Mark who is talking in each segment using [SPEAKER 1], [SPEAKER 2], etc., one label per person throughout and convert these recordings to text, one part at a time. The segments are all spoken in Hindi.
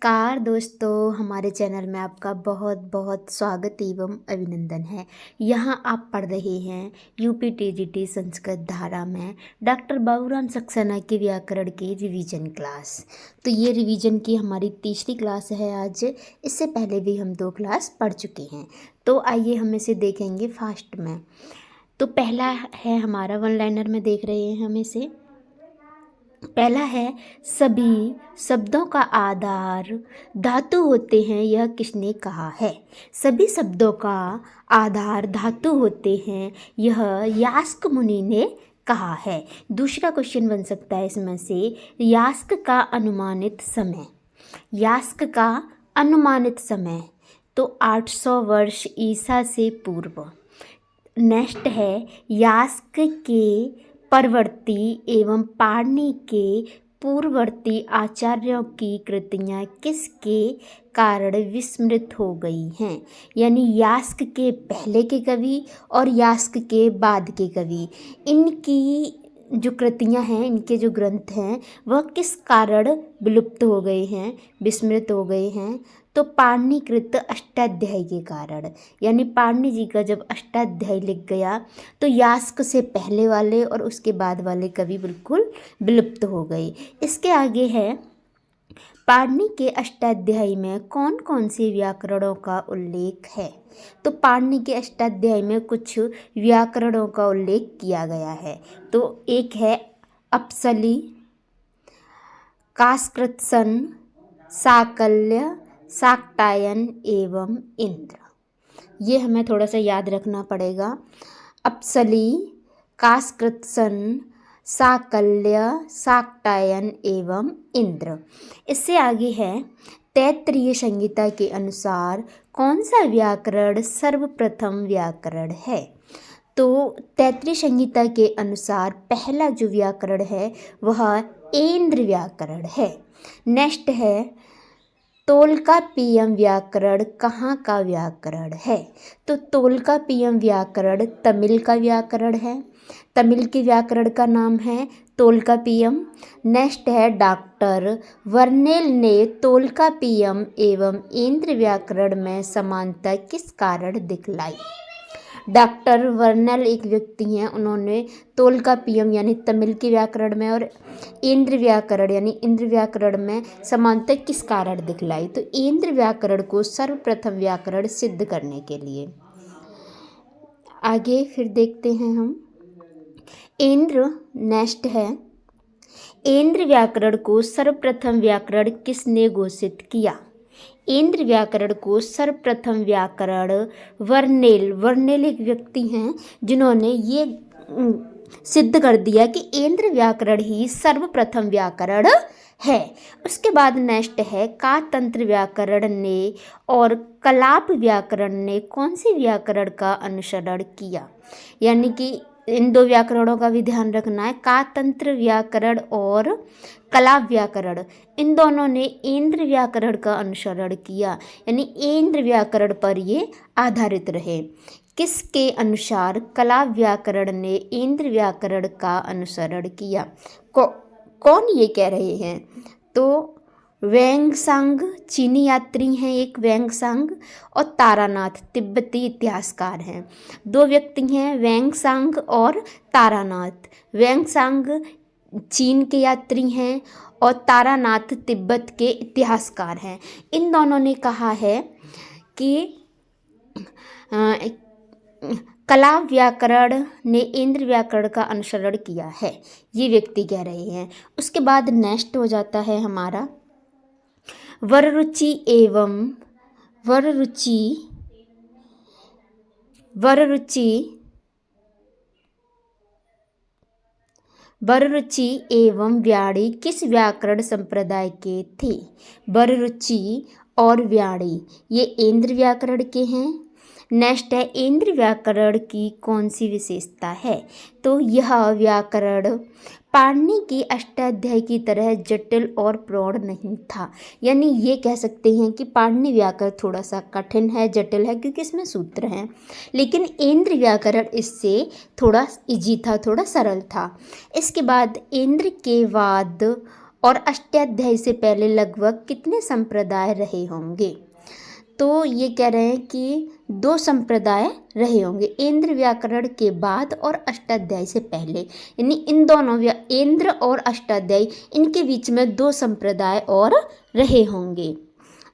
[SPEAKER 1] नमस्कार दोस्तों, हमारे चैनल में आपका बहुत बहुत स्वागत एवं अभिनंदन है। यहाँ आप पढ़ रहे हैं यूपी टीजीटी संस्कृत धारा में डॉक्टर बाबूराम सक्सेना के व्याकरण की रिवीजन क्लास। तो ये रिवीजन की हमारी तीसरी क्लास है आज। इससे पहले भी हम 2 क्लास पढ़ चुके हैं। तो आइए हम इसे देखेंगे फास्ट में। तो पहला है हमारा वन लाइनर में देख रहे हैं हम इसे। पहला है सभी शब्दों का आधार धातु होते हैं, यह किसने कहा है। सभी शब्दों का आधार धातु होते हैं, यह यास्क मुनि ने कहा है। दूसरा क्वेश्चन बन सकता है इसमें से, यास्क का अनुमानित समय। यास्क का अनुमानित समय तो 800 वर्ष ईसा से पूर्व। नेक्स्ट है यास्क के परवर्ती एवं पाणिनि के पूर्ववर्ती आचार्यों की कृतियाँ किसके कारण विस्मृत हो गई हैं। यानी यास्क के पहले के कवि और यास्क के बाद के कवि, इनकी जो कृतियाँ हैं, इनके जो ग्रंथ हैं, वह किस कारण विलुप्त हो गए हैं, विस्मृत हो गए हैं। तो पाणिनिकृत अष्टाध्यायी के कारण। यानी पाणिनि जी का जब अष्टाध्यायी लिख गया तो यास्क से पहले वाले और उसके बाद वाले कवि बिल्कुल विलुप्त हो गए। इसके आगे है पाणिनि के अष्टाध्यायी में कौन कौन से व्याकरणों का उल्लेख है। तो पाणिनि के अष्टाध्यायी में कुछ व्याकरणों का उल्लेख किया गया है। तो एक है अपसली, काशकृत्सन, साकल्य, शाक्टायन एवं इंद्र। ये हमें थोड़ा सा याद रखना पड़ेगा। अपसली, काशकृत्सन, साकल्य, शाक्टायन एवं इंद्र। इससे आगे है तैत्तिरीय संहिता के अनुसार कौन सा व्याकरण सर्वप्रथम व्याकरण है। तो तैत्तिरीय संहिता के अनुसार पहला जो व्याकरण है वह ऐन्द्र व्याकरण है। नेक्स्ट है तोल्काप्पियम व्याकरण कहाँ का व्याकरण है। तो तोल्काप्पियम व्याकरण तमिल का व्याकरण है। तमिल के व्याकरण का नाम है तोल्काप्पियम। नेक्स्ट है डॉक्टर वर्नेल ने तोल्काप्पियम एवं ऐन्द्र व्याकरण में समानता किस कारण दिखलाई। डॉक्टर वर्नेल एक व्यक्ति हैं, उन्होंने तोल्काप्पियम यानी तमिल के व्याकरण में और ऐन्द्र व्याकरण यानी इंद्र व्याकरण में समानता किस कारण दिखलाई। तो ऐन्द्र व्याकरण को सर्वप्रथम व्याकरण सिद्ध करने के लिए। आगे फिर देखते हैं हम ऐन्द्र। नेक्स्ट है ऐन्द्र व्याकरण को सर्वप्रथम व्याकरण किसने घोषित किया। ऐन्द्र व्याकरण को सर्वप्रथम व्याकरण वर्नेल एक व्यक्ति हैं जिन्होंने ये सिद्ध कर दिया कि ऐन्द्र व्याकरण ही सर्वप्रथम व्याकरण है। उसके बाद नेक्स्ट है कातंत्र व्याकरण ने और कलाप व्याकरण ने कौन से व्याकरण का अनुसरण किया। यानी कि इन 2 व्याकरणों का भी ध्यान रखना है। कातंत्र व्याकरण और कलाप व्याकरण, इन दोनों ने ऐन्द्र व्याकरण का अनुसरण किया। यानी ऐन्द्र व्याकरण पर ये आधारित रहे। किसके अनुसार कलाप व्याकरण ने ऐन्द्र व्याकरण का अनुसरण किया। कौन ये कह रहे हैं। तो वेंगसांग चीनी यात्री हैं एक, वेंगसांग, और तारानाथ तिब्बती इतिहासकार हैं। 2 व्यक्ति हैं, वेंगसांग और तारानाथ। वेंगसांग चीन के यात्री हैं और तारानाथ तिब्बत के इतिहासकार हैं। इन दोनों ने कहा है कि कलाप व्याकरण ने ऐन्द्र व्याकरण का अनुसरण किया है, ये व्यक्ति कह रहे हैं। उसके बाद नेक्स्ट हो जाता है हमारा वररुचि एवं व्याणी किस व्याकरण संप्रदाय के थे। वररुचि और व्याणी ये ऐन्द्र व्याकरण के हैं। नेक्स्ट है ऐन्द्र व्याकरण की कौन सी विशेषता है। तो यह व्याकरण पाणिनि की अष्टाध्यायी की तरह जटिल और प्रौढ़ नहीं था। यानी ये कह सकते हैं कि पाणिनि व्याकरण थोड़ा सा कठिन है, जटिल है, क्योंकि इसमें सूत्र हैं। लेकिन ऐन्द्र व्याकरण इससे थोड़ा इजी था, थोड़ा सरल था। इसके बाद ऐन्द्र के बाद और अष्टाध्यायी से पहले लगभग कितने संप्रदाय रहे होंगे? तो ये कह रहे हैं कि 2 संप्रदाय रहे होंगे ऐन्द्र व्याकरण के बाद और अष्टाध्यायी से पहले, यानी इन दोनों ऐन्द्र और अष्टाध्यायी इनके बीच में 2 संप्रदाय और रहे होंगे।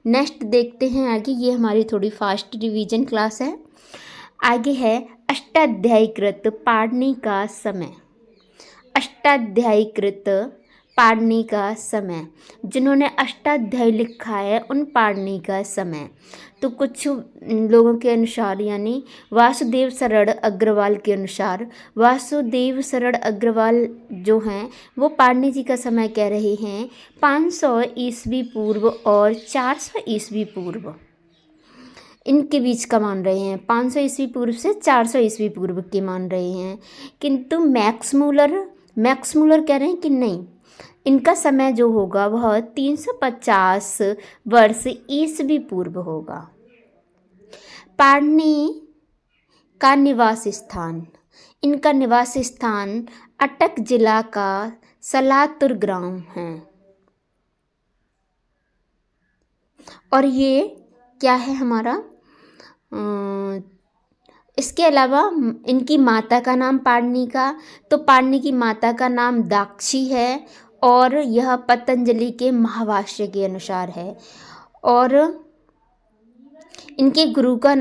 [SPEAKER 1] नेक्स्ट देखते हैं आगे, ये हमारी थोड़ी फास्ट रिवीजन क्लास है। आगे है अष्टाध्यायीकृत पाणिनि का समय। अष्टाध्यायीकृत पाणिनि का समय, जिन्होंने अष्टाध्यायी लिखा है उन पाणिनि का समय। तो कुछ लोगों के अनुसार, यानी वासुदेव शरण अग्रवाल के अनुसार, वासुदेव शरण अग्रवाल जो हैं वो पाणिनि जी का समय कह रहे हैं 500 ईस्वी पूर्व और 400 ईस्वी पूर्व, इनके बीच का मान रहे हैं। 500 ईस्वी पूर्व से 400 ईस्वी पूर्व के मान रहे हैं। किंतु मैक्स मूलर कह रहे हैं कि नहीं, इनका समय जो होगा वह 350 वर्ष ईस्वी पूर्व होगा। पाणिनि का निवास स्थान, इनका निवास स्थान अटक जिला का सलातुर ग्राम है। और ये क्या है हमारा, इसके अलावा इनकी माता का नाम पाणिनि का, तो पाणिनि की माता का नाम दाक्षी है और यह पतंजलि के महाभाष्य के अनुसार है। और इनके गुरु का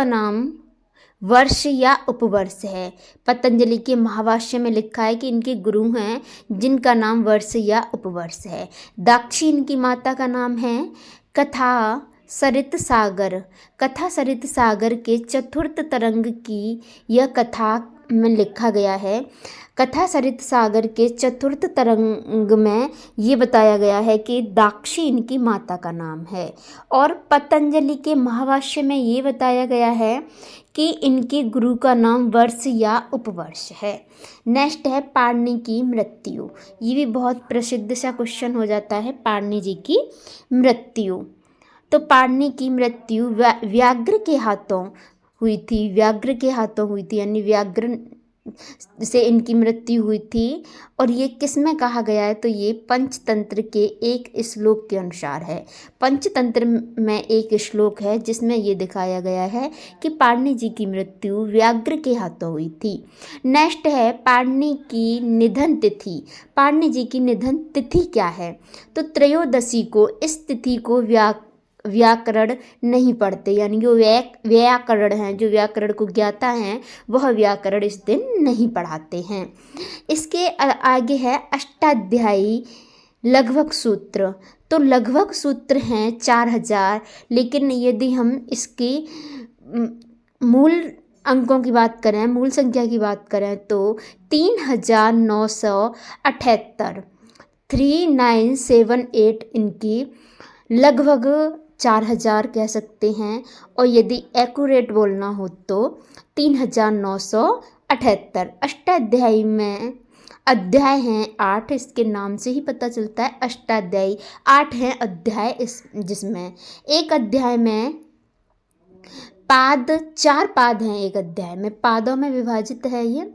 [SPEAKER 1] नाम वर्ष या उपवर्ष है। पतंजलि के महाभाष्य में लिखा है कि इनके गुरु हैं जिनका नाम वर्ष या उपवर्ष है। दाक्षी इनकी माता का नाम है। कथा सरित सागर के चतुर्थ तरंग की यह कथा में लिखा गया है। कथा सरित सागर के चतुर्थ तरंग में ये बताया गया है कि दाक्षी इनकी माता का नाम है। और पतंजलि के महाभाष्य में ये बताया गया है कि इनके गुरु का नाम वर्ष या उपवर्ष है। नेक्स्ट है पाणिनि की मृत्यु। ये भी बहुत प्रसिद्ध सा क्वेश्चन हो जाता है, पाणिनि जी की मृत्यु। तो पाणिनि की मृत्यु व्याघ्र के हाथों हुई थी, यानी व्याघ्र से इनकी मृत्यु हुई थी। और ये किस में कहा गया है, तो ये पंचतंत्र के एक श्लोक के अनुसार है। पंचतंत्र में एक श्लोक है जिसमें ये दिखाया गया है कि पाणिनि जी की मृत्यु व्याघ्र के हाथों हुई थी। नेक्स्ट है पाणिनि की निधन तिथि। पाणिनि जी की निधन तिथि क्या है, तो त्रयोदशी को। इस तिथि को व्याकरण नहीं पढ़ते, यानी जो व्याकरण हैं, जो व्याकरण को ज्ञाता हैं, वह व्याकरण इस दिन नहीं पढ़ाते हैं। इसके आगे है अष्टाध्यायी लगभग सूत्र। तो लगभग सूत्र हैं 4000, लेकिन यदि हम इसकी मूल अंकों की बात करें, मूल संख्या की बात करें तो 3978, 3978 इनकी लगभग 4000 कह सकते हैं। और यदि एक्यूरेट बोलना हो तो 3978। अष्टाध्यायी में अध्याय हैं 8, इसके नाम से ही पता चलता है अष्टाध्यायी। 8 हैं अध्याय जिसमें एक अध्याय में 4 पाद हैं। एक अध्याय में पादों में विभाजित है ये,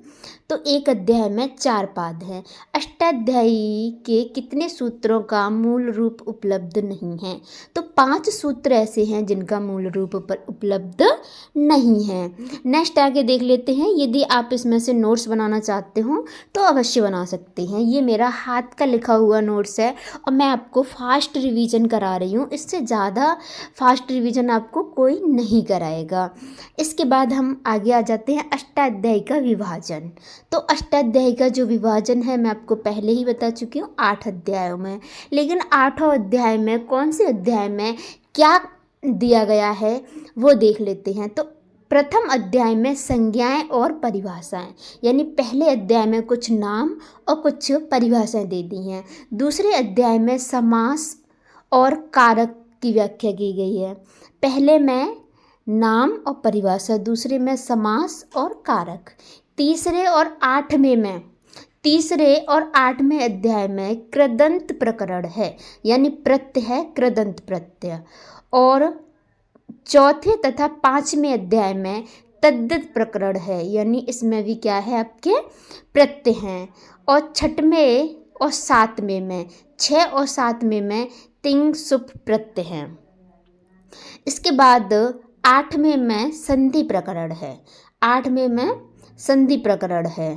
[SPEAKER 1] तो एक अध्याय में 4 पाद हैं। अष्टाध्यायी के कितने सूत्रों का मूल रूप उपलब्ध नहीं है, तो 5 सूत्र ऐसे हैं जिनका मूल रूप उपलब्ध नहीं है। नेक्स्ट आगे देख लेते हैं। यदि आप इसमें से नोट्स बनाना चाहते हो तो अवश्य बना सकते हैं। ये मेरा हाथ का लिखा हुआ नोट्स है और मैं आपको फास्ट रिवीजन करा रही हूँ, इससे ज़्यादा फास्ट रिवीजन आपको कोई नहीं कराएगा। इसके बाद हम आगे आ जाते हैं अष्टाध्यायी का विभाजन। तो अष्टाध्यायी का जो विभाजन है मैं आपको पहले ही बता चुकी हूँ 8 अध्यायों में। लेकिन 8 अध्याय में कौन से अध्याय में क्या दिया गया है वो देख लेते हैं। तो प्रथम अध्याय में संज्ञाएं और परिभाषाएं, यानी पहले अध्याय में कुछ नाम और कुछ परिभाषाएं दे दी हैं। दूसरे अध्याय में समास और कारक की व्याख्या की गई है। पहले में नाम और परिभाषा, दूसरे में समास और कारक। तीसरे और आठवें अध्याय में कृदंत प्रकरण है, यानी प्रत्यय है कृदंत प्रत्यय। और चौथे तथा 5वें अध्याय में तद्धित प्रकरण है, यानी इसमें भी क्या है आपके प्रत्यय हैं। और 6वें और 7वें में 6 और 7वें में तिंग सुप प्रत्यय है। इसके बाद 8वें में संधि प्रकरण है। 8वें में संधि प्रकरण है,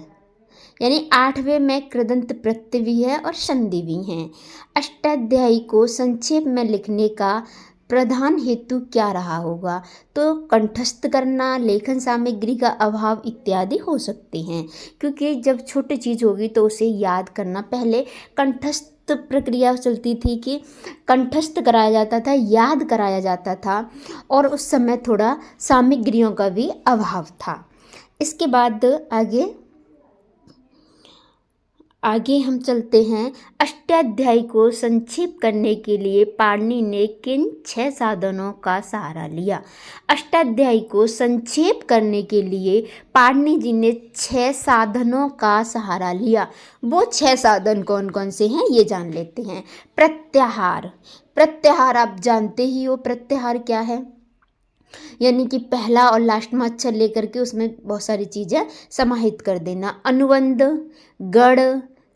[SPEAKER 1] यानी 8वें में कृदंत प्रत्यय भी है और संधि भी है। अष्टाध्यायी को संक्षेप में लिखने का प्रधान हेतु क्या रहा होगा? तो कंठस्थ करना, लेखन सामग्री का अभाव इत्यादि हो सकते हैं, क्योंकि जब छोटी चीज़ होगी तो उसे याद करना, पहले कंठस्थ प्रक्रिया चलती थी कि कंठस्थ कराया जाता था, याद कराया जाता था, और उस समय थोड़ा सामग्रियों का भी अभाव था। इसके बाद आगे हम चलते हैं। अष्टाध्यायी को संक्षिप्त करने के लिए पाणिनि ने किन 6 साधनों का सहारा लिया? अष्टाध्यायी को संक्षेप करने के लिए पाणिनि जी ने 6 साधनों का सहारा लिया। वो 6 साधन कौन कौन से हैं ये जान लेते हैं। प्रत्याहार। प्रत्याहार आप जानते ही हो, प्रत्याहार क्या है, यानी कि पहला और लास्ट में अक्षर लेकर के उसमें बहुत सारी चीज़ें समाहित कर देना। अनुबंध, गढ़,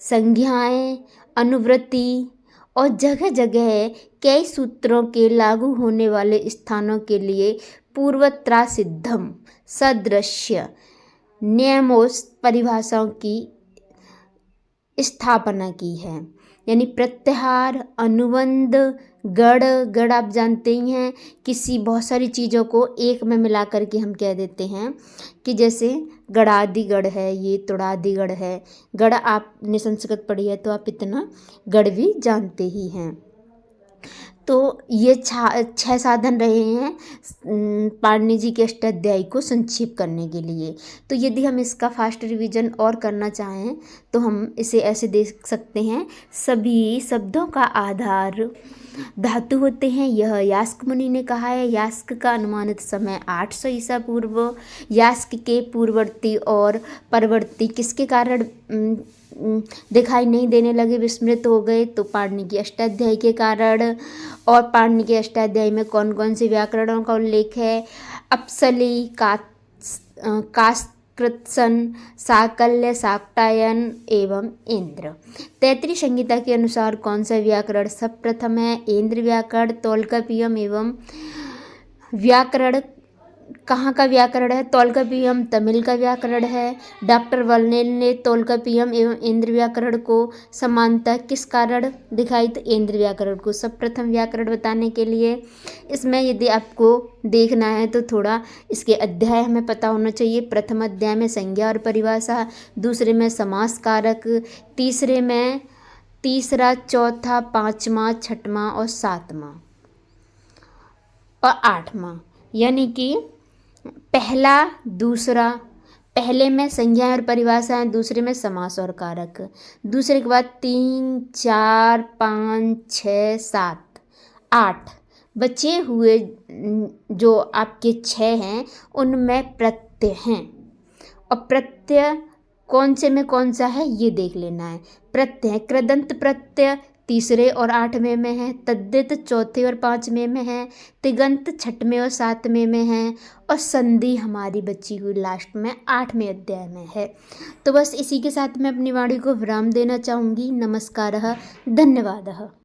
[SPEAKER 1] संज्ञाएं, अनुवृत्ति और जगह जगह कई सूत्रों के लागू होने वाले स्थानों के लिए पूर्वत्रासिद्धम, सदृश्य, नियमोस परिभाषाओं की स्थापना की है। यानी प्रत्याहार, अनुबंध, गढ़ आप जानते ही हैं, किसी बहुत सारी चीज़ों को एक में मिला करके हम कह देते हैं कि जैसे गढ़ादि गढ़ है, ये तुड़ादि गढ़ है। गढ़ आपने संस्कृत पढ़ी है तो आप इतना गढ़ भी जानते ही हैं। तो ये 6 साधन रहे हैं पाणिनि जी के अष्टाध्यायी को संक्षिप्त करने के लिए। तो यदि हम इसका फास्ट रिवीजन और करना चाहें तो हम इसे ऐसे देख सकते हैं। सभी शब्दों का आधार धातु होते हैं, यह यास्क मुनि ने कहा है। यास्क का अनुमानित समय 800 ईसा पूर्व। यास्क के पूर्ववर्ती और परवर्ती किसके कारण दिखाई नहीं देने लगे, विस्मृत हो गए? तो पाणिनि की अष्टाध्यायी के कारण। और पाणिनि के अष्टाध्यायी में कौन कौन से व्याकरणों का उल्लेख है? अपसली, कास्कृत्सन, साकल्य, शाक्टायन एवं इंद्र। तैत्तिरीय संहिता के अनुसार कौन सा व्याकरण सर्वप्रथम है? इंद्र व्याकरण। तौलकाप्पियम एवं व्याकरण कहाँ का व्याकरण है? तौलकाप्पियम तमिल का व्याकरण है। डॉक्टर वर्नेल ने तौलकाप्पियम एवं इंद्र व्याकरण को समानता किस कारण दिखाई? तो इंद्र व्याकरण को सर्वप्रथम व्याकरण बताने के लिए। इसमें यदि आपको देखना है तो थोड़ा इसके अध्याय हमें पता होना चाहिए। प्रथम अध्याय में संज्ञा और परिभाषा, दूसरे में समास कारक, तीसरे में तीसरा, चौथा, पाँचवा, छठवां और सातवां और आठवां, यानी कि पहला दूसरा, पहले में संज्ञा और परिभाषाएं, दूसरे में समास और कारक, दूसरे के बाद 3, 4, 5, 6, 7, 8 बचे हुए जो आपके 6 हैं उनमें प्रत्यय हैं। और प्रत्यय कौन से में कौन सा है ये देख लेना है। प्रत्यय कृदंत प्रत्यय तीसरे और 8वें में है, तद्धित चौथे और 5वें में है, तिगंत 6वें और 7वें में है, और संधि हमारी बची हुई लास्ट में 8वें अध्याय में है। तो बस इसी के साथ मैं अपनी वाणी को विराम देना चाहूँगी। नमस्कारः, धन्यवादः।